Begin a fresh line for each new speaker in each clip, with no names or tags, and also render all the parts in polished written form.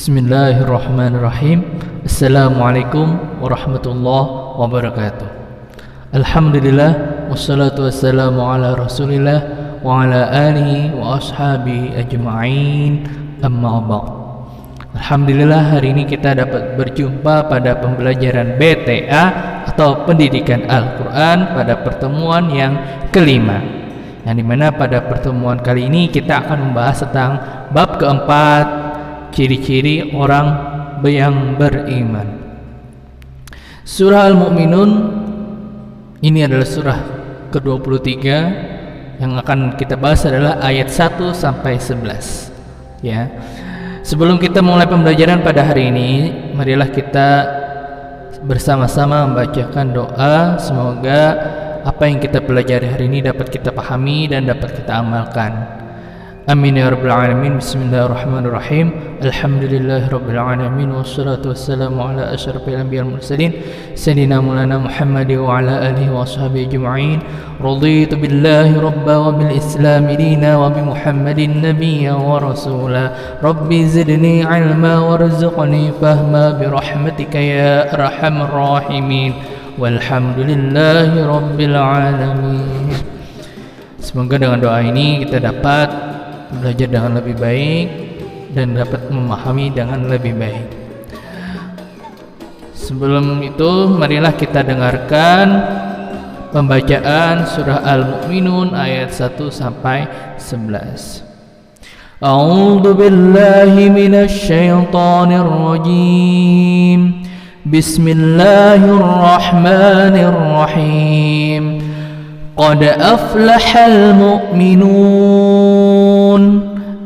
Bismillahirrahmanirrahim. Assalamualaikum warahmatullahi wabarakatuh. Alhamdulillah, wassalatu wassalamu ala rasulillah wa ala alihi wa ashabihi ajma'in, amma ba'd. Alhamdulillah, hari ini kita dapat berjumpa pada pembelajaran BTA atau Pendidikan Al-Quran pada pertemuan yang kelima, yang dimana pada pertemuan kali ini kita akan membahas tentang bab keempat, ciri-ciri orang yang beriman. Surah Al-Mu'minun ini adalah surah ke-23. Yang akan kita bahas adalah ayat 1 sampai 11. Ya. Sebelum kita mulai pembelajaran pada hari ini, marilah kita bersama-sama membacakan doa. Semoga apa yang kita pelajari hari ini dapat kita pahami dan dapat kita amalkan. Amin ya rabbal alamin. Bismillahirrahmanirrahim. Alhamdulillahirabbil alamin, wassalatu wassalamu ala asyrafil anbiya'i wal mursalin sayyidina maulana Muhammad wa ala alihi wa sahbihi ajma'in. Raditu billahi rabba wa bil islam dina wa bi Muhammadin nabiyya wa rasula. Rabbi zidni ilma warzuqni fahma bi rahmatika ya arhamar rahimin. Walhamdulillahi rabbil alamin. Semoga dengan doa ini kita dapat belajar dengan lebih baik dan dapat memahami dengan lebih baik. Sebelum itu, marilah kita dengarkan pembacaan surah Al-Mu'minun ayat 1 sampai 11. A'udzu billahi minasy syaithanir rajim. Bismillahirrahmanirrahim. Qad aflahal mu'minun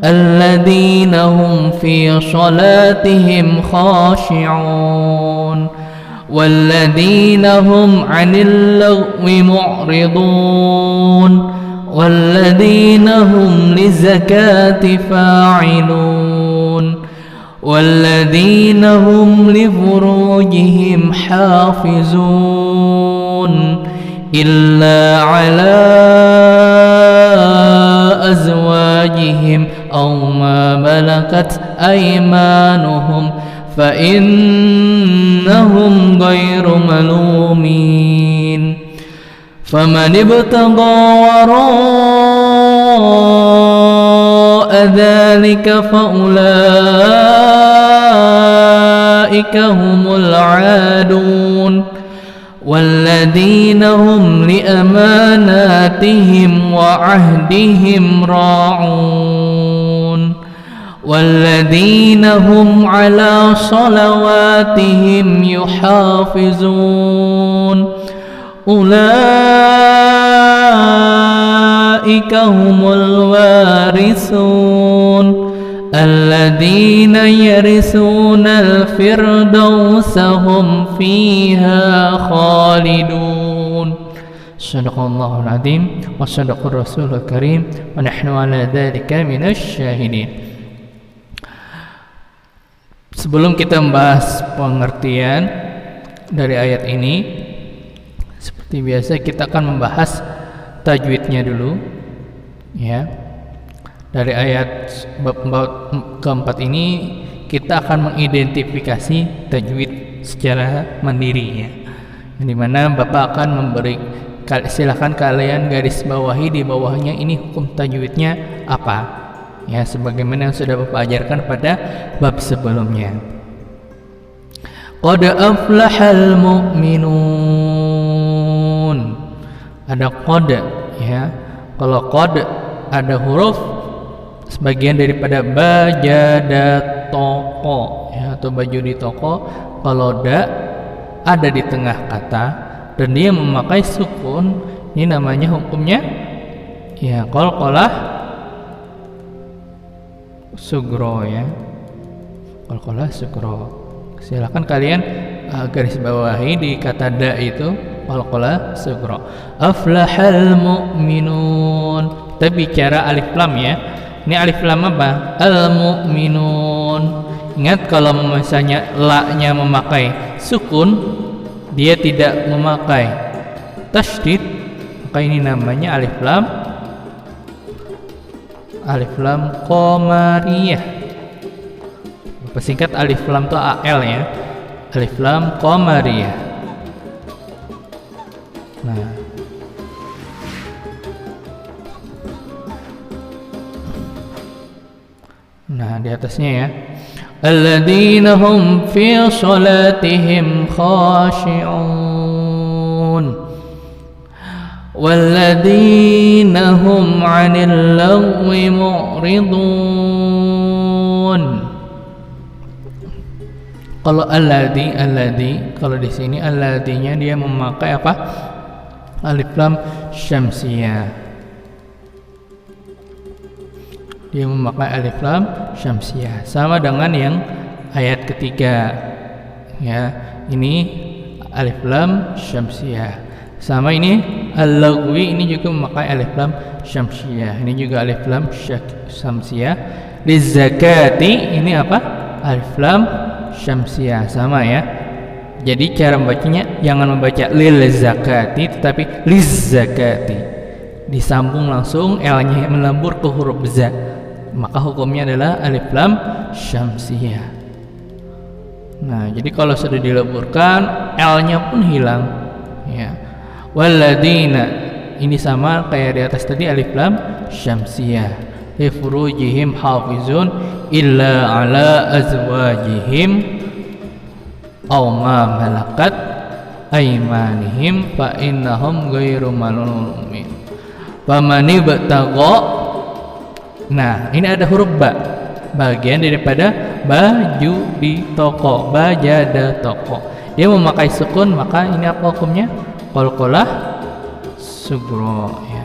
alladhina hum fi salatihim khashi'un walladhina hum 'anil lagwi mu'ridun walladhina hum lizakati fa'ilun walladhina hum lifurujihim hafizun illa ala azwajihim aw ma malakat aymanuhum fa innahum ghairu malumin faman ibtagha wara'a dhalika fa ulaika humul 'adun والذين هم لأماناتهم وعهدهم راعون والذين هم على صلواتهم يحافظون أولئك هم الوارثون الذين يرثون الفردوس هم فيها خالدون. Sadaqallahul azim wa sadaqar rasulul karim wa nahnu ala dzalika minasy syahidin. Sebelum kita membahas pengertian dari ayat ini, seperti biasa kita akan membahas tajwidnya dulu, ya. Dari ayat bab keempat ini kita akan mengidentifikasi tajwid secara mandiri, ya. Di mana Bapak akan memberi, silakan kalian garis bawahi di bawahnya ini hukum tajwidnya apa, ya, sebagaimana yang sudah Bapak ajarkan pada bab sebelumnya. Qad aflahal mu'minun. Ada qad, ya. Kalau qad ada huruf sebagian daripada bajada toko, ya, atau baju di toko. Kalau da ada di tengah kata dan dia memakai sukun, ini namanya hukumnya, ya, qalqalah sugro, ya, qalqalah sugro. Silakan kalian garis bawahi di kata da itu qalqalah sugro. Aflahal mu'minun. Kita bicara alif lam, ya. Ini alif lam apa? Al-mu'minun. Ingat, kalau misalnya la-nya memakai sukun, dia tidak memakai tasydid, maka ini namanya alif lam qamariyah. Pesingkat alif lam itu AL ya. Alif lam qamariyah. Nah, di atasnya ya. Alladzina hum fi shalatihim khashi'un walladzina hum 'anil lagwi mu'ridun. Kalau alladzi kalau di sini alladznya dia memakai apa? Alif lam syamsiyah. Dia memakai alif lam syamsiyah, sama dengan yang ayat ketiga ya. Ini alif lam syamsiyah, sama ini al-lagwi ini juga memakai alif lam syamsiyah, ini juga alif lam syamsiyah. Lizakati ini apa? Alif lam syamsiyah, sama ya. Jadi cara membacanya jangan membaca lil zakati tetapi liz zakati, disambung langsung L-nya melebur ke huruf za, maka hukumnya adalah alif lam syamsiyah. Nah, jadi kalau sudah dileburkan L-nya pun hilang ya. Walladzina ini sama kayak di atas tadi alif lam syamsiyah. Li furujihim hafizun illa ala azwajihim aw ma malakat aymanihim fa innahum ghairu malumin. Famani batagha. Nah, ini ada huruf ba, bagian daripada baju di toko, bajada toko. Dia memakai sukun, maka ini apa hukumnya? Qalqalah sugro ya.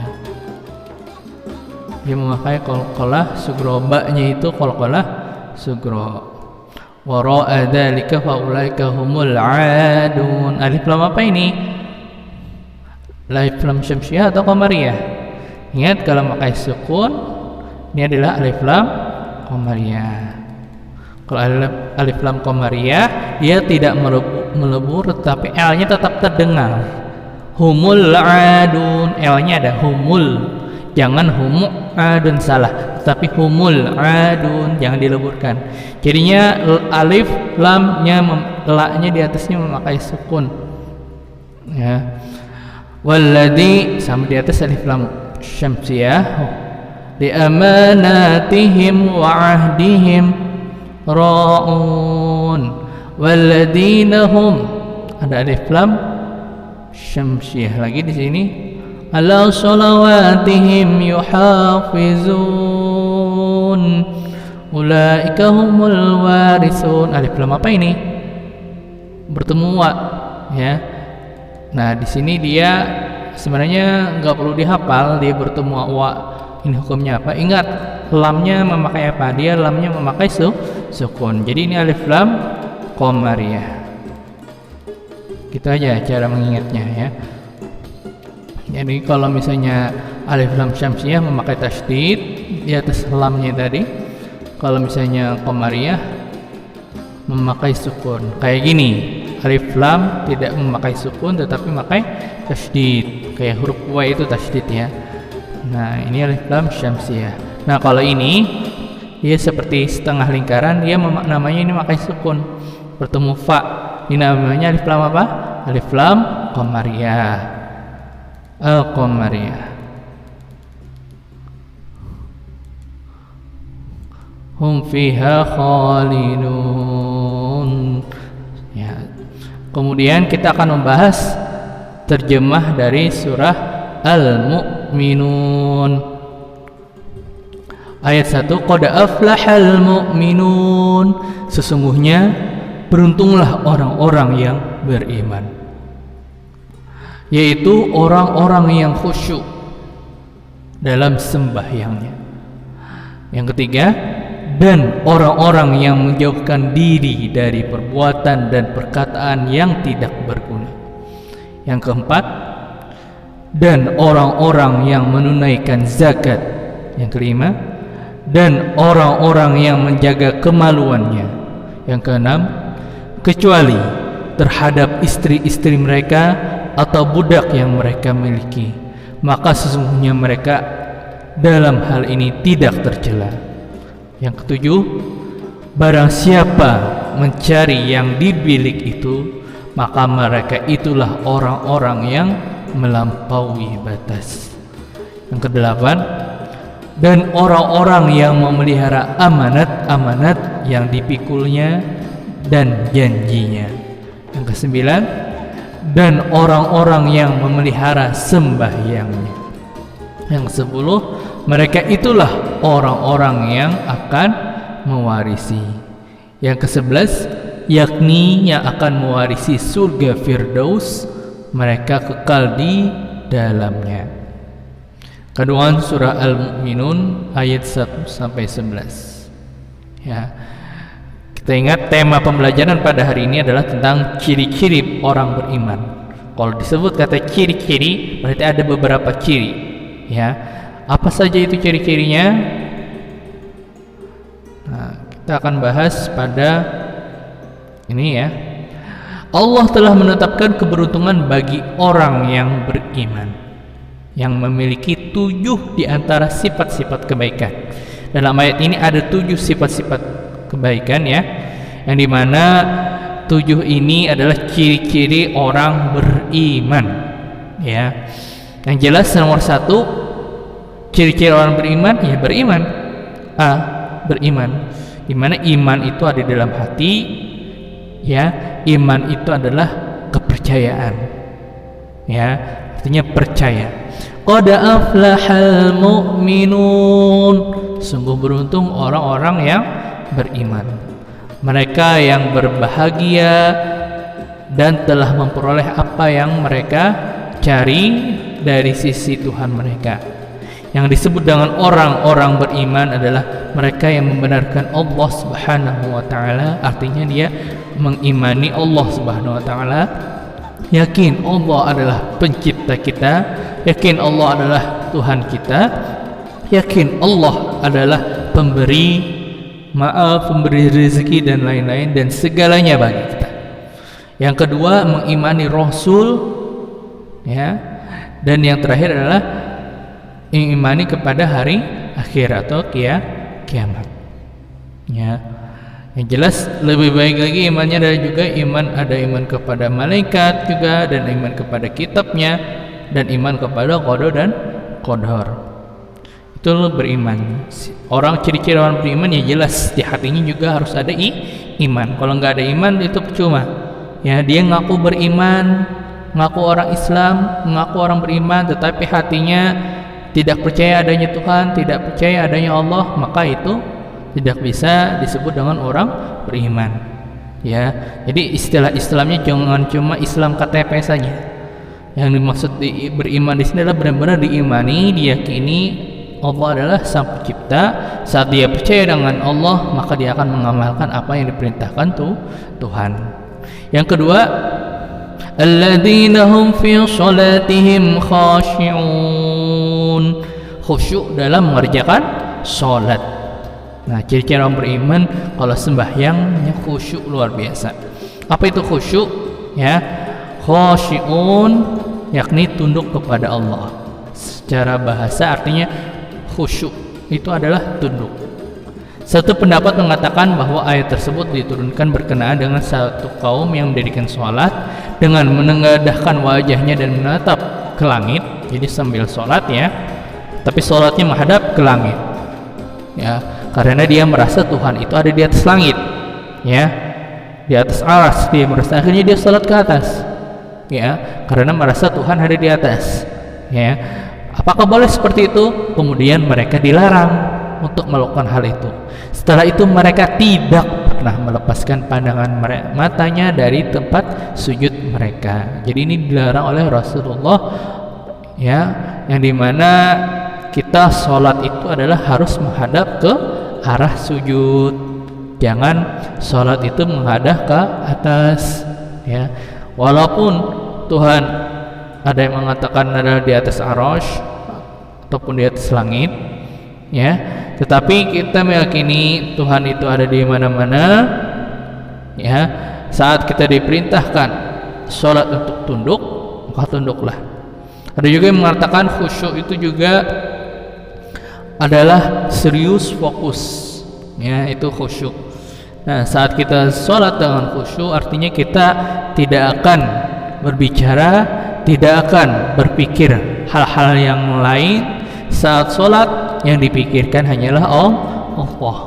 Dia memakai qalqalah sugro, ba-nya itu qalqalah sugro. Wa ra'a dzalika fa ulaika humul 'adun. Alif lam apa ini? Alif lam syamsiyah atau qamariyah? Ingat kalau memakai sukun ini adalah alif lam qamariyah. Kalau alif lam qamariyah dia tidak melebur tetapi L-nya tetap terdengar. Humul 'adun, L-nya ada humul. Jangan humu adun, salah, tetapi humul adun, jangan dileburkan. Jadinya alif lamnya la-nya di atasnya memakai sukun ya. Walladzi sama di atas alif lam syamsiyah. Li amanatihim wa ahdihim ra'un walladzina hum, ada alif lam syamsiyah lagi di sini. Ala salawatihim yuhafizun ulaika humul warisun. Alif lam apa ini? Bertemu wa ya. Nah, di sini dia sebenarnya nggak perlu dihafal, dia bertemu wa. Ini hukumnya apa? Ingat, lamnya memakai apa? Dia lamnya memakai sukun. Jadi ini alif lam qamariyah. Gitu aja cara mengingatnya ya. Jadi kalau misalnya alif lam syamsiyah memakai tasydid di atas lamnya tadi, kalau misalnya qamariyah memakai sukun. Kayak gini, alif lam tidak memakai sukun tetapi memakai tasydid. Kayak huruf wa itu tasydid ya. Nah, ini alif lam syamsiyah. Nah, kalau ini dia seperti setengah lingkaran, dia namanya ini memakai sukun. Bertemu fa. Ini namanya alif lam apa? Alif lam qamariyah. Al-qamariyah. Hum fiha khalidun ya. Kemudian kita akan membahas terjemah dari surah Al-Mu'minun ayat 1. Qad aflahal mu'minun, sesungguhnya beruntunglah orang-orang yang beriman, yaitu orang-orang yang khusyuk dalam sembahyangnya. Yang ketiga, dan orang-orang yang menjauhkan diri dari perbuatan dan perkataan yang tidak berguna. Yang keempat, dan orang-orang yang menunaikan zakat. Yang kelima, dan orang-orang yang menjaga kemaluannya. Yang keenam, kecuali terhadap istri-istri mereka atau budak yang mereka miliki, maka sesungguhnya mereka dalam hal ini tidak tercela. Yang ketujuh, barang siapa mencari yang di bilik itu, maka mereka itulah orang-orang yang melampaui batas. Yang kedelapan, dan orang-orang yang memelihara amanat-amanat yang dipikulnya dan janjinya. Yang kesembilan, dan orang-orang yang memelihara sembahyangnya. Yang kesepuluh, mereka itulah orang-orang yang akan mewarisi. Yang kesebelas, yakni yang akan mewarisi surga Firdaus, mereka kekal di dalamnya. Kandungan surah Al-Mu'minun ayat 1 sampai 11. Ya. Kita ingat tema pembelajaran pada hari ini adalah tentang ciri-ciri orang beriman. Kalau disebut kata ciri-ciri, berarti ada beberapa ciri. Ya. Apa saja itu ciri-cirinya? Nah, kita akan bahas pada ini ya. Allah telah menetapkan keberuntungan bagi orang yang beriman, yang memiliki 7 di antara sifat-sifat kebaikan. Dalam ayat ini ada 7 sifat-sifat kebaikan ya, yang dimana 7 ini adalah ciri-ciri orang beriman ya. Yang jelas nomor 1, ciri-ciri orang beriman ya beriman. Beriman, dimana iman itu ada di dalam hati ya. Iman itu adalah kepercayaan ya, artinya percaya. Qad aflahal mu'minun, sungguh beruntung orang-orang yang beriman. Mereka yang berbahagia dan telah memperoleh apa yang mereka cari dari sisi Tuhan mereka. Yang disebut dengan orang-orang beriman adalah mereka yang membenarkan Allah Subhanahu wa taala, artinya dia mengimani Allah Subhanahu wa taala, yakin Allah adalah pencipta kita, yakin Allah adalah Tuhan kita, yakin Allah adalah pemberi maaf, pemberi rezeki dan lain-lain, dan segalanya bagi kita. Yang kedua, mengimani Rasul ya. Dan yang terakhir adalah mengimani kepada hari akhir atau kiamat ya. Yang jelas lebih baik lagi imannya adalah juga ada iman kepada malaikat juga, dan iman kepada kitabnya, dan iman kepada qada dan qadar. Itu beriman. Orang ciri-ciri orang beriman ya jelas di hatinya juga harus ada iman. Kalau nggak ada iman itu percuma. Ya, dia ngaku beriman, ngaku orang Islam, ngaku orang beriman, tetapi hatinya tidak percaya adanya Tuhan, tidak percaya adanya Allah, maka itu tidak bisa disebut dengan orang beriman. Ya, jadi istilah-islamnya jangan cuma Islam KTP saja. Yang dimaksud beriman di sini adalah benar-benar diimani, diyakini Allah adalah Sang Pencipta. Saat dia percaya dengan Allah, maka dia akan mengamalkan apa yang diperintahkan Tuhan. Yang kedua, alladzina hum fi shalatihim khashi'un, khusyuk dalam mengerjakan salat. Nah, ciri-ciri orang beriman kalau sembahyangnya khusyuk luar biasa. Apa itu khusyuk? Ya, khashi'un yakni tunduk kepada Allah. Secara bahasa artinya khusyuk itu adalah tunduk. Satu pendapat mengatakan bahwa ayat tersebut diturunkan berkenaan dengan satu kaum yang mendirikan sholat dengan menengadahkan wajahnya dan menatap ke langit. Jadi sambil sholat ya, tapi sholatnya menghadap ke langit ya, karena dia merasa Tuhan itu ada di atas langit ya, di atas aras. Dia merasa, akhirnya dia sholat ke atas ya, karena merasa Tuhan ada di atas ya. Apakah boleh seperti itu? Kemudian mereka dilarang untuk melakukan hal itu. Setelah itu mereka tidak pernah melepaskan pandangan matanya dari tempat sujud mereka. Jadi ini dilarang oleh Rasulullah ya, yang dimana kita sholat itu adalah harus menghadap ke arah sujud. Jangan sholat itu menghadap ke atas ya. Walaupun Tuhan ada yang mengatakan adalah di atas arasy ataupun di atas langit ya, tetapi kita meyakini Tuhan itu ada di mana-mana ya. Saat kita diperintahkan sholat untuk tunduk, maka tunduklah. Ada juga yang mengatakan khusyuk itu juga adalah serius fokus ya, itu khusyuk. Nah, saat kita sholat dengan khusyuk artinya kita tidak akan berbicara, tidak akan berpikir hal-hal yang lain. Saat sholat yang dipikirkan hanyalah Allah.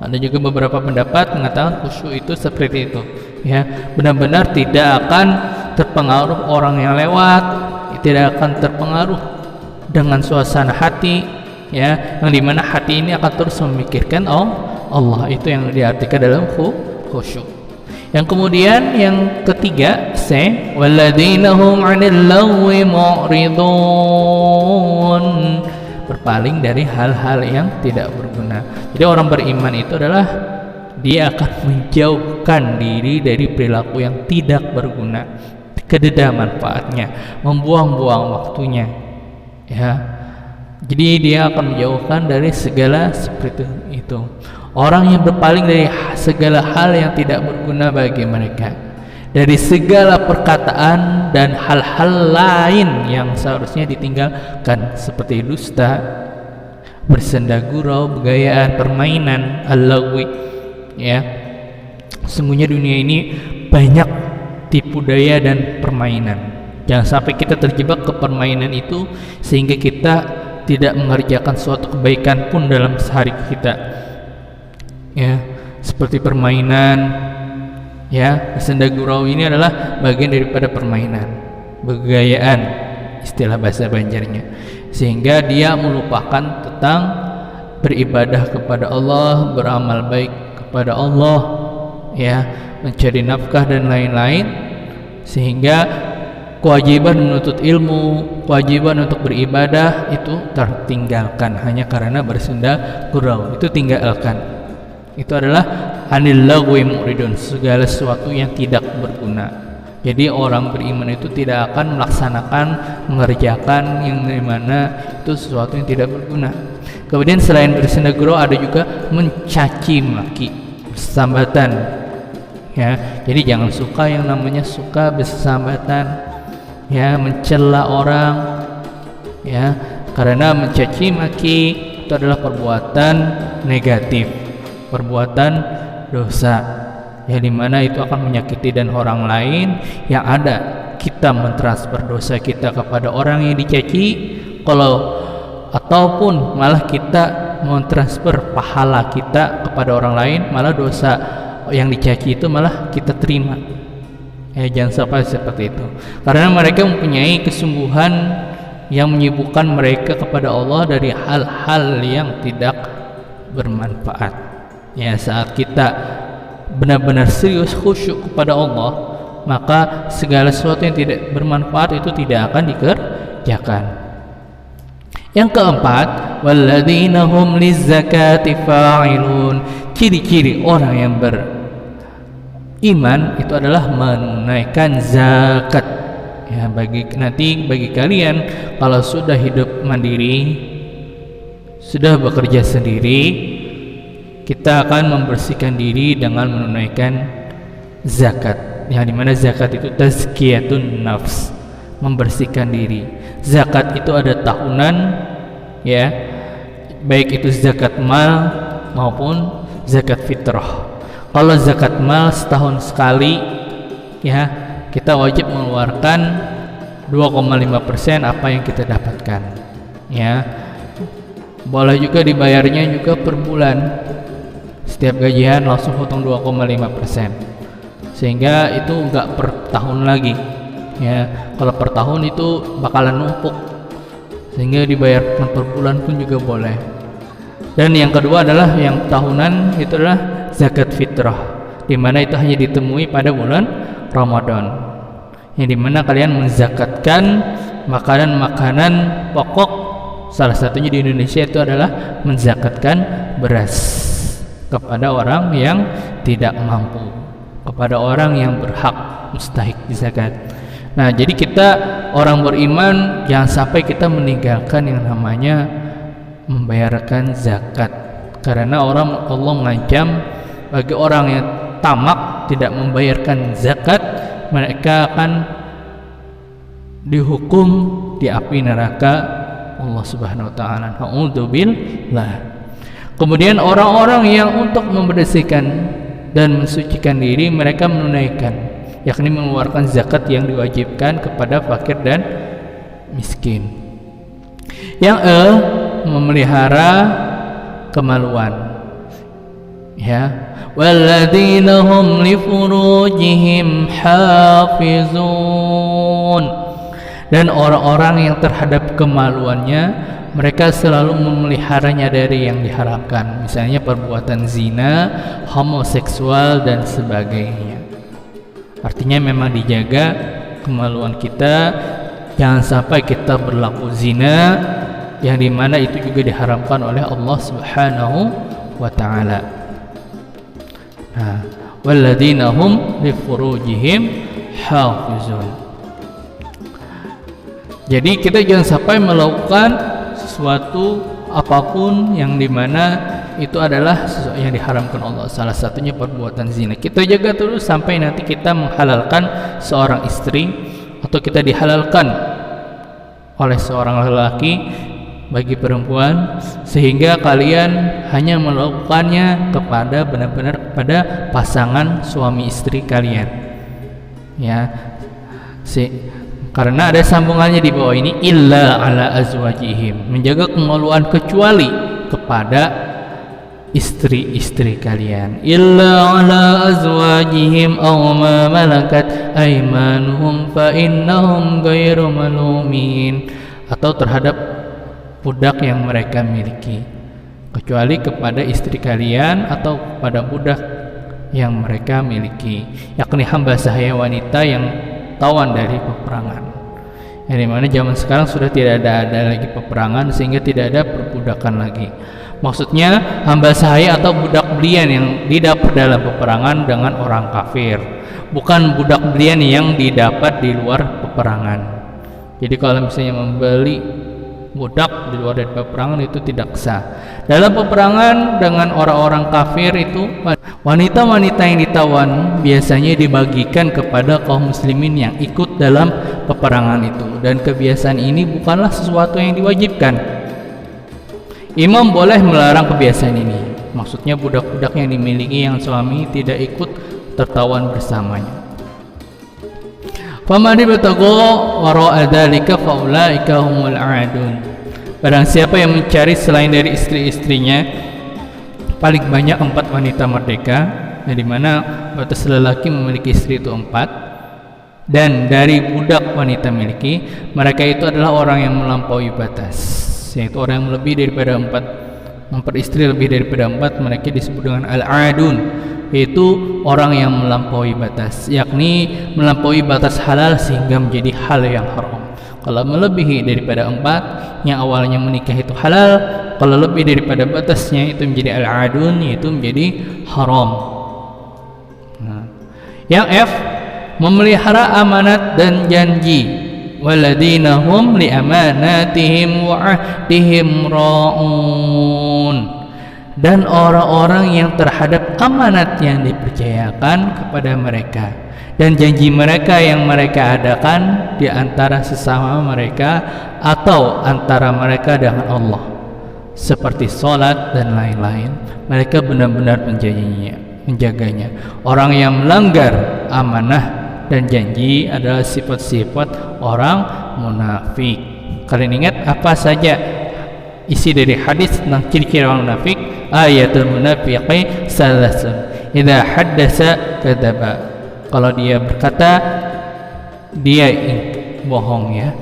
Ada juga beberapa pendapat mengatakan khusyuk itu seperti itu, ya, benar-benar tidak akan terpengaruh orang yang lewat, tidak akan terpengaruh dengan suasana hati, ya, yang dimana hati ini akan terus memikirkan Allah. Itu yang diartikan dalam khusyuk. Yang kemudian yang ketiga, walladzina hum 'anil lagwi mu'ridun, berpaling dari hal-hal yang tidak berguna. Jadi orang beriman itu adalah dia akan menjauhkan diri dari perilaku yang tidak berguna, kededa manfaatnya, membuang-buang waktunya, ya. Jadi dia akan menjauhkan dari segala seperti itu. Orang yang berpaling dari segala hal yang tidak berguna bagi mereka, dari segala perkataan dan hal-hal lain yang seharusnya ditinggalkan, seperti dusta, bersenda gurau, begayaan, permainan, al-lagwi, ya. Sungguhnya dunia ini banyak tipu daya dan permainan. Jangan sampai kita terjebak ke permainan itu sehingga kita tidak mengerjakan suatu kebaikan pun dalam sehari kita, ya, seperti permainan, ya. Bersenda gurau ini adalah bagian daripada permainan, begayaan, istilah bahasa Banjarnya, sehingga dia melupakan tentang beribadah kepada Allah, beramal baik kepada Allah, ya, mencari nafkah dan lain-lain, sehingga kewajiban menuntut ilmu, kewajiban untuk beribadah itu tertinggalkan hanya karena bersenda gurau. Itu tinggalkan. Itu adalah anil lagwi mu'ridun, segala sesuatu yang tidak berguna. Jadi orang beriman itu tidak akan melaksanakan, mengerjakan yang dimana itu sesuatu yang tidak berguna. Kemudian selain bersenda gurau ada juga mencaci maki, bersambatan, ya. Jadi jangan suka yang namanya suka bersambatan, ya, mencela orang, ya, karena mencaci maki itu adalah perbuatan negatif, perbuatan dosa, ya, dimana itu akan menyakiti dan orang lain. Yang ada kita mentransfer dosa kita kepada orang yang dicaci, ataupun malah kita mentransfer pahala kita kepada orang lain, malah dosa yang dicaci itu malah kita terima. Ya, jangan sampai seperti itu, karena mereka mempunyai kesungguhan yang menyibukkan mereka kepada Allah dari hal-hal yang tidak bermanfaat. Ya, saat kita benar-benar serius khusyuk kepada Allah, maka segala sesuatu yang tidak bermanfaat itu tidak akan dikerjakan. Yang keempat, walladzina hum lizzakati fa'ilun, ciri-ciri orang yang beriman itu adalah menunaikan zakat. Ya, bagi kalian kalau sudah hidup mandiri, sudah bekerja sendiri, kita akan membersihkan diri dengan menunaikan zakat. Yang dimana zakat itu tazkiyatun nafs, membersihkan diri. Zakat itu ada tahunan, ya, baik itu zakat mal maupun zakat fitrah. Kalau zakat mal setahun sekali, ya, kita wajib mengeluarkan 2,5% apa yang kita dapatkan, ya. Boleh juga dibayarnya juga per bulan. Setiap gajian langsung potong 2,5%, sehingga itu enggak per tahun lagi, ya. Kalau per tahun itu bakalan numpuk, sehingga dibayarkan per bulan pun juga boleh. Dan yang kedua adalah yang tahunan, itu adalah zakat fitrah, dimana itu hanya ditemui pada bulan Ramadan, yang dimana kalian menzakatkan makanan-makanan pokok. Salah satunya di Indonesia itu adalah menzakatkan beras kepada orang yang tidak mampu, kepada orang yang berhak mustahik zakat. Nah, jadi kita orang beriman jangan sampai kita meninggalkan yang namanya membayarkan zakat, karena Allah mengancam bagi orang yang tamak tidak membayarkan zakat, mereka akan dihukum di api neraka Allah Subhanahu wa taala. A'udzubillah. Kemudian orang-orang yang untuk membersihkan dan mensucikan diri, mereka menunaikan, yakni mengeluarkan zakat yang diwajibkan kepada fakir dan miskin. Yang memelihara kemaluan, ya. Walladzina hum li furujihim hafizun, dan orang-orang yang terhadap kemaluannya mereka selalu memeliharanya dari yang diharamkan, misalnya perbuatan zina, homoseksual dan sebagainya. Artinya memang dijaga kemaluan kita, jangan sampai kita berlaku zina, yang dimana itu juga diharamkan oleh Allah Subhanahu wa ta'ala. Walladzina hum li furujihim hafizun. Jadi kita jangan sampai melakukan sesuatu apapun yang dimana itu adalah sesuatu yang diharamkan Allah, salah satunya perbuatan zina. Kita jaga terus sampai nanti kita menghalalkan seorang istri, atau kita dihalalkan oleh seorang lelaki bagi perempuan, sehingga kalian hanya melakukannya kepada benar-benar kepada pasangan suami istri kalian, ya. Karena ada sambungannya di bawah ini, illa ala azwajihim, menjaga kemaluan kecuali kepada istri-istri kalian. Illa ala azwajihim aw ma malakat aymanuhum fa innahum ghairu malumin, atau terhadap budak yang mereka miliki, kecuali kepada istri kalian atau kepada budak yang mereka miliki, yakni hamba sahaya wanita yang tawan dari peperangan. Yang dimana zaman sekarang sudah tidak ada lagi peperangan, sehingga tidak ada perbudakan lagi. Maksudnya hamba sahaya atau budak belian yang didapat dalam peperangan dengan orang kafir, bukan budak belian yang didapat di luar peperangan. Jadi kalau misalnya membeli budak di luar dari peperangan itu tidak sah. Dalam peperangan dengan orang-orang kafir itu, wanita-wanita yang ditawan biasanya dibagikan kepada kaum muslimin yang ikut dalam peperangan itu, dan kebiasaan ini bukanlah sesuatu yang diwajibkan. Imam boleh melarang kebiasaan ini, maksudnya budak-budak yang dimiliki yang suami tidak ikut tertawan bersamanya. Faman ibtagha wara'a dzalika faulaika humul aadun. Barang siapa yang mencari selain dari istri-istrinya, paling banyak 4 wanita merdeka, di mana batas lelaki memiliki istri itu 4, dan dari budak wanita miliki, mereka itu adalah orang yang melampaui batas, yaitu orang yang lebih daripada 4, memperistri lebih daripada 4, mereka disebut dengan al-aadun, yaitu orang yang melampaui batas, yakni melampaui batas halal sehingga menjadi hal yang haram. Kalau melebihi daripada 4, yang awalnya menikah itu halal, kalau lebih daripada batasnya itu menjadi al-adun, yaitu menjadi haram. Yang F, memelihara amanat dan janji. Walladzina hum li amanatihim wa ahdihim ra'un. Dan orang-orang yang terhadap amanat yang dipercayakan kepada mereka dan janji mereka yang mereka adakan di antara sesama mereka atau antara mereka dengan Allah, seperti sholat dan lain-lain, mereka benar-benar menjaganya. Orang yang melanggar amanah dan janji adalah sifat-sifat orang munafik. Kalian ingat apa saja isi dari hadis tentang ciri-ciri orang munafik? Ayatul munafiqi salasun, idza haddasa kadzaba. Kalau dia berkata, dia bohong, ya.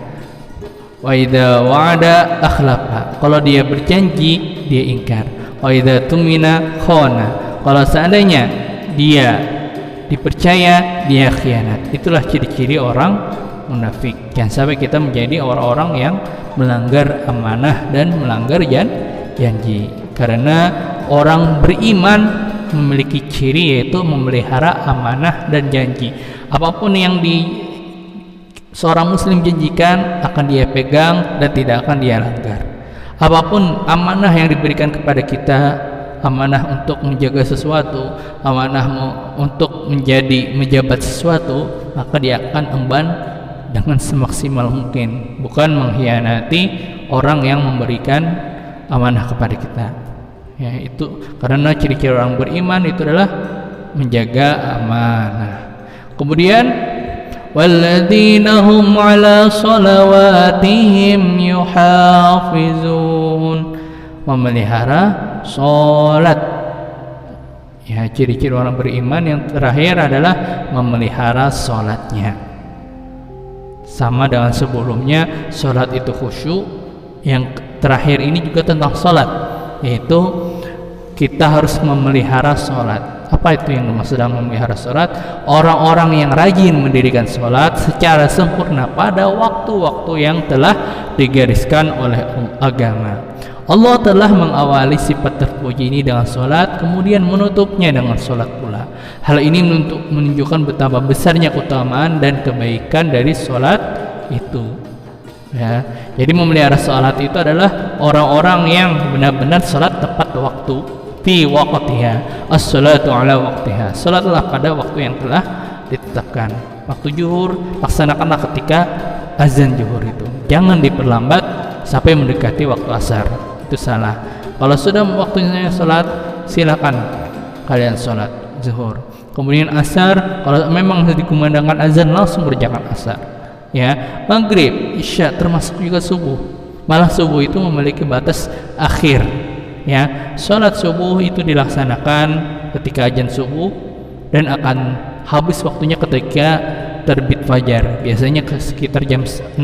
Wa idza wa'ada akhlafa. Kalau dia berjanji, dia ingkar. Wa idza tumina khana. Kalau seandainya dia dipercaya, dia khianat. Itulah ciri-ciri orang munafik. Jangan sampai kita menjadi orang-orang yang melanggar amanah dan melanggar janji. Karena orang beriman memiliki ciri, yaitu memelihara amanah dan janji. Apapun yang seorang muslim janjikan akan dia pegang dan tidak akan dia langgar. Apapun amanah yang diberikan kepada kita, amanah untuk menjaga sesuatu, amanah untuk menjabat sesuatu, maka dia akan emban dengan semaksimal mungkin, bukan mengkhianati orang yang memberikan amanah kepada kita. Ya, itu karena ciri-ciri orang beriman itu adalah menjaga amanah. Kemudian walladzina hum ala salawatihim yuhafizun, memelihara salat. Ya, ciri-ciri orang beriman yang terakhir adalah memelihara salatnya. Sama dengan sebelumnya, salat itu khusyuk. Yang terakhir ini juga tentang salat, yaitu kita harus memelihara salat. Apa itu yang dimaksud dengan memelihara salat? Orang-orang yang rajin mendirikan salat secara sempurna pada waktu-waktu yang telah digariskan oleh agama. Allah telah mengawali sifat terpuji ini dengan salat, kemudian menutupnya dengan salat pula. Hal ini menunjukkan betapa besarnya keutamaan dan kebaikan dari salat itu. Ya, jadi memelihara salat itu adalah orang-orang yang benar-benar salat tepat waktu, fi waqtiha, as-salatu ala waqtiha. Salatlah pada waktu yang telah ditetapkan. Waktu zuhur laksanakanlah ketika azan zuhur itu. Jangan diperlambat sampai mendekati waktu asar. Itu salah. Kalau sudah waktunya salat, silakan kalian salat zuhur. Kemudian asar, kalau memang dikumandangkan azan langsung kerjakan asar. Ya, maghrib, isya, termasuk juga subuh. Malah subuh itu memiliki batas akhir. Ya, salat subuh itu dilaksanakan ketika azan subuh dan akan habis waktunya ketika terbit fajar. Biasanya sekitar jam 6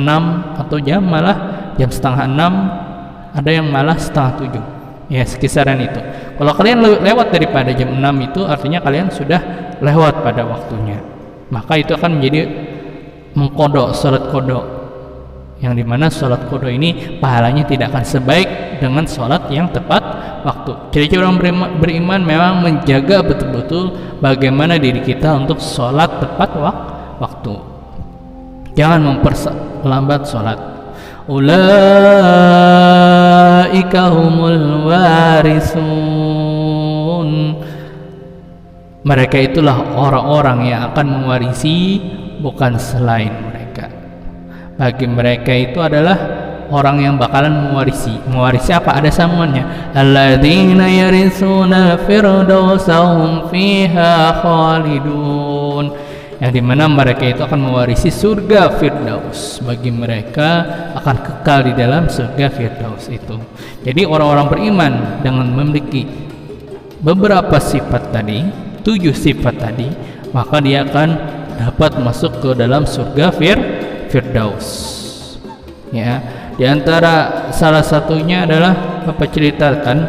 atau malah jam setengah 6, ada yang malah setengah 7. Ya, sekisaran itu. Kalau kalian lewat daripada jam 6 itu artinya kalian sudah lewat pada waktunya. Maka itu akan menjadi mengkodok, salat kodok, yang dimana salat kodok ini pahalanya tidak akan sebaik dengan salat yang tepat waktu. Ciri-ciri orang beriman memang menjaga betul-betul bagaimana diri kita untuk salat tepat waktu. Jangan memperlambat salat. Ulaika humul warisun, mereka itulah orang-orang yang akan mewarisi, bukan selain mereka. Bagi mereka itu adalah orang yang bakalan mewarisi. Mewarisi apa? Ada sambungannya. Alladzina yarisuna firdausa hum fiha khalidun, yang dimana mereka itu akan mewarisi surga Firdaus. Bagi mereka akan kekal di dalam surga Firdaus itu. Jadi orang-orang beriman dengan memiliki beberapa sifat tadi, 7 sifat tadi, maka dia akan dapat masuk ke dalam surga Firdaus. Ya, di antara salah satunya adalah Bapak ceritakan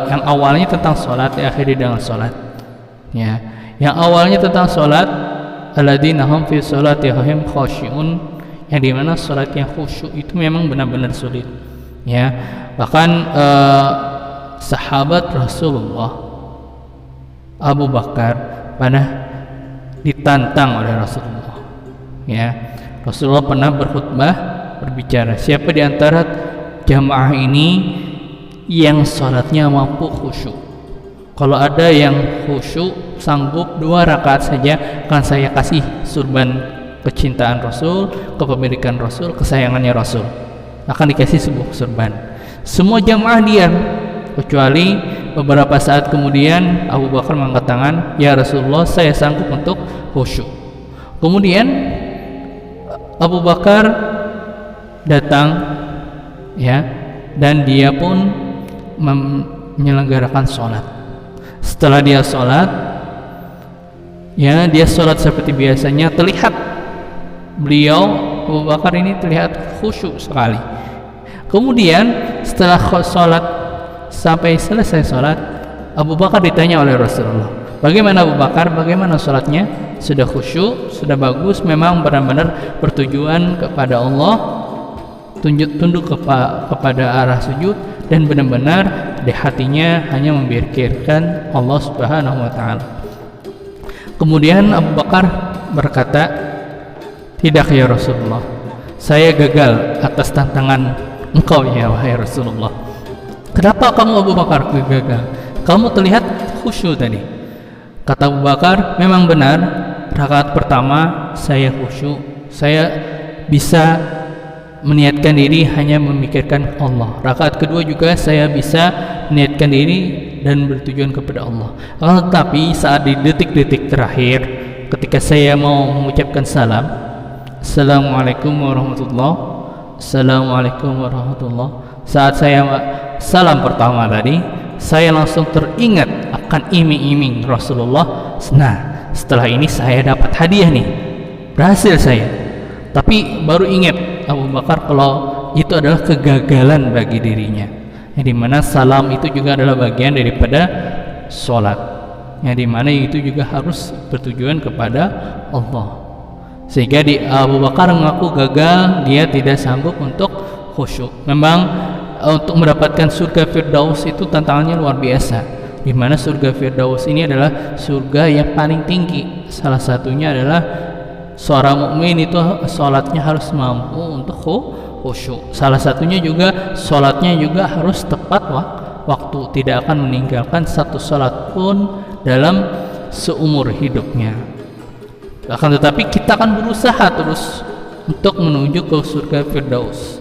yang awalnya tentang salat, diakhiri dengan salat. Ya, yang awalnya tentang salat, alladzina hum fi salatihim khashi'un, yang dimana salat yang khusyuk itu memang benar-benar sulit. Ya, bahkan sahabat Rasulullah Abu Bakar pernah ditantang oleh Rasulullah. Ya, Rasulullah pernah berkhutbah berbicara, siapa di antara jamaah ini yang salatnya mampu khusyuk? Kalau ada yang khusyuk sanggup 2 rakaat saja, akan saya kasih surban kecintaan Rasul, kepemilikan Rasul, kesayangannya Rasul. Akan dikasih sebuah surban. Semua jamaah diam, kecuali beberapa saat kemudian Abu Bakar mengangkat tangan, ya Rasulullah, saya sanggup untuk khusyuk. Kemudian Abu Bakar datang, ya, dan dia pun menyelenggarakan sholat. Setelah dia sholat, ya, dia sholat seperti biasanya. Terlihat beliau Abu Bakar ini terlihat khusyuk sekali. Kemudian setelah sholat, sampai selesai sholat, Abu Bakar ditanya oleh Rasulullah, bagaimana Abu Bakar, bagaimana sholatnya? Sudah khusyuk, sudah bagus, memang benar-benar bertujuan kepada Allah, tunduk kepada arah sujud, dan benar-benar di hatinya hanya memikirkan Allah Subhanahu wa ta'ala. Kemudian Abu Bakar berkata, tidak ya Rasulullah, saya gagal atas tantangan engkau ya wahai Rasulullah. Kenapa kamu Abu Bakar gagal? Kamu terlihat khusyuk tadi. Kata Abu Bakar, memang benar, rakaat pertama saya khusyuk, saya bisa meniatkan diri hanya memikirkan Allah. Rakaat kedua juga saya bisa meniatkan diri dan bertujuan kepada Allah. Tetapi saat di detik-detik terakhir ketika saya mau mengucapkan salam, Assalamualaikum warahmatullahi, Assalamualaikum warahmatullahi, saat saya salam pertama tadi, saya langsung teringat akan iming-iming Rasulullah. Nah, setelah ini saya dapat hadiah nih, berhasil saya. Tapi baru ingat Abu Bakar kalau itu adalah kegagalan bagi dirinya, yang dimana salam itu juga adalah bagian daripada sholat, yang dimana itu juga harus bertujuan kepada Allah. Sehingga di Abu Bakar mengaku gagal, dia tidak sanggup untuk khusyuk. Memang untuk mendapatkan surga Firdaus itu tantangannya luar biasa, di mana surga Firdaus ini adalah surga yang paling tinggi. Salah satunya adalah seorang mukmin itu sholatnya harus mampu untuk khusyuk. Salah satunya juga sholatnya juga harus tepat waktu, tidak akan meninggalkan satu sholat pun dalam seumur hidupnya. Akan tetapi kita akan berusaha terus untuk menuju ke surga Firdaus,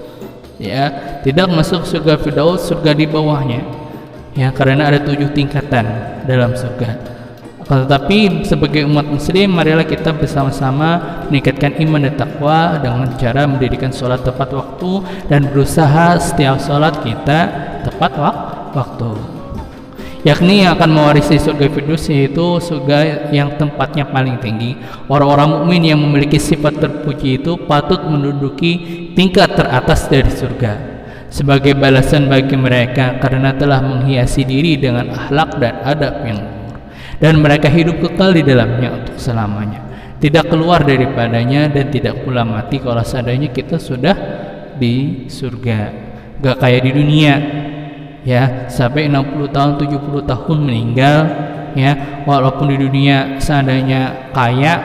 ya, tidak masuk surga Firdaus, surga di bawahnya, ya, karena ada 7 tingkatan dalam surga. Akan tetapi sebagai umat muslim, marilah kita bersama-sama meningkatkan iman dan takwa dengan cara mendirikan sholat tepat waktu dan berusaha setiap sholat kita tepat waktu, yakni yang akan mewarisi surga Firdaus, yaitu surga yang tempatnya paling tinggi. Orang-orang mukmin yang memiliki sifat terpuji itu patut menduduki tingkat teratas dari surga sebagai balasan bagi mereka karena telah menghiasi diri dengan akhlak dan adab yang luhur, dan mereka hidup kekal di dalamnya untuk selamanya, tidak keluar daripadanya dan tidak pula mati kalau seandainya kita sudah di surga. Gak kayak di dunia, ya, sampai 60 tahun 70 tahun meninggal, ya, walaupun di dunia seandainya kaya,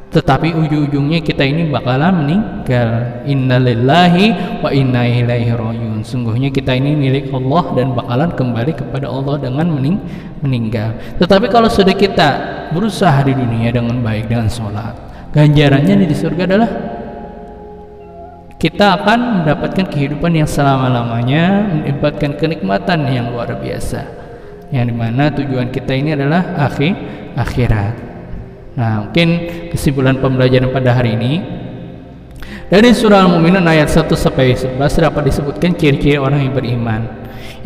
tetapi ujung-ujungnya kita ini bakalan meninggal. Innalillahi wa inna ilaihi rajiun. Sungguhnya kita ini milik Allah dan bakalan kembali kepada Allah dengan meninggal. Tetapi kalau sudah kita berusaha di dunia dengan baik, dengan sholat, ganjarannya di surga adalah kita akan mendapatkan kehidupan yang selama-lamanya, mendapatkan kenikmatan yang luar biasa, yang dimana tujuan kita ini adalah akhirat. Nah, mungkin kesimpulan pembelajaran pada hari ini dari surah Al-Mu'minun ayat 1 sampai 11 dapat disebutkan ciri-ciri orang yang beriman.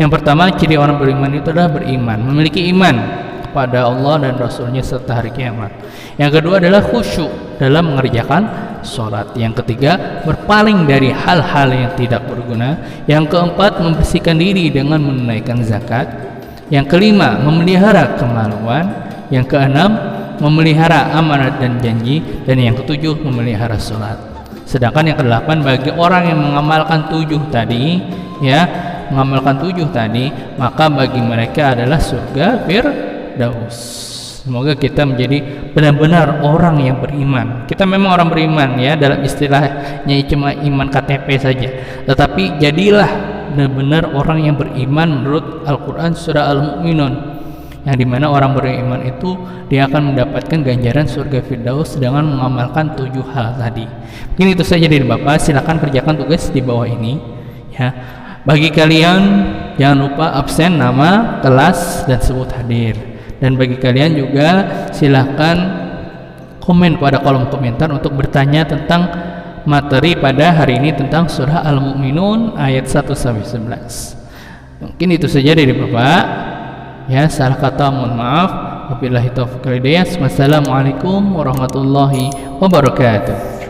Yang pertama, ciri orang beriman itu adalah beriman, memiliki iman kepada Allah dan Rasulnya serta hari kiamat. Yang kedua adalah khusyuk dalam mengerjakan sholat. Yang ketiga, berpaling dari hal-hal yang tidak berguna. Yang keempat, membersihkan diri dengan menunaikan zakat. Yang kelima, memelihara kemaluan. Yang keenam, memelihara amanat dan janji. Dan yang ketujuh, memelihara sholat. Sedangkan yang kedelapan, bagi orang yang mengamalkan 7 tadi, ya, mengamalkan 7 tadi, maka bagi mereka adalah surga Firdaus. Semoga kita menjadi benar-benar orang yang beriman. Kita memang orang beriman, ya, dalam istilahnya cuma iman KTP saja. Tetapi jadilah benar-benar orang yang beriman menurut Al-Quran surah Al-Mu'minun, yang dimana orang beriman itu dia akan mendapatkan ganjaran surga Firdaus dengan mengamalkan 7 hal tadi. Mungkin itu saja dari Bapak. Silakan kerjakan tugas di bawah ini, ya. Bagi kalian jangan lupa absen nama, kelas, dan sebut hadir. Dan bagi kalian juga silahkan komen pada kolom komentar untuk bertanya tentang materi pada hari ini tentang surah Al-Mu'minun ayat 1 sampai 11. Mungkin itu saja dari Bapak. Ya, salah kata mohon maaf. Wabillahi taufiq wal hidayah. Wassalamualaikum warahmatullahi wabarakatuh.